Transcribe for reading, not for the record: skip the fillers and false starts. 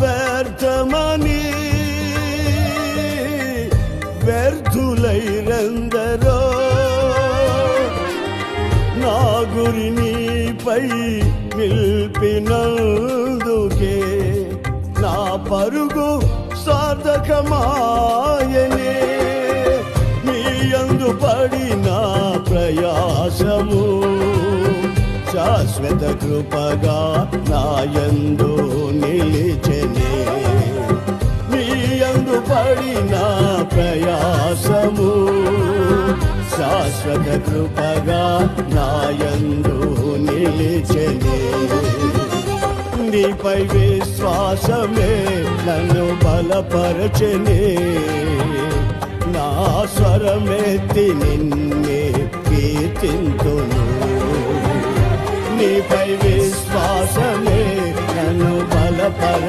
వ్యర్థమని వ్యర్థులైరెందరో నా గురి నీపై నిల్పినందుకే నా పరుగు సార్థకమాయనే నీ యందు పడిన ప్రయాసము శాశ్వత కృపగా నా యందు నిలిచెనే నీ యందు పడిన ప్రయాసము శాశ్వత కృపగా నా యందు నిలిచెనే నీపై విశ్వాసమే నన్ను బలపరచెనే నా స్వరమెత్తి నిన్నే కీర్తింతును నీపై విశ్వాసమే నన్ను బలపర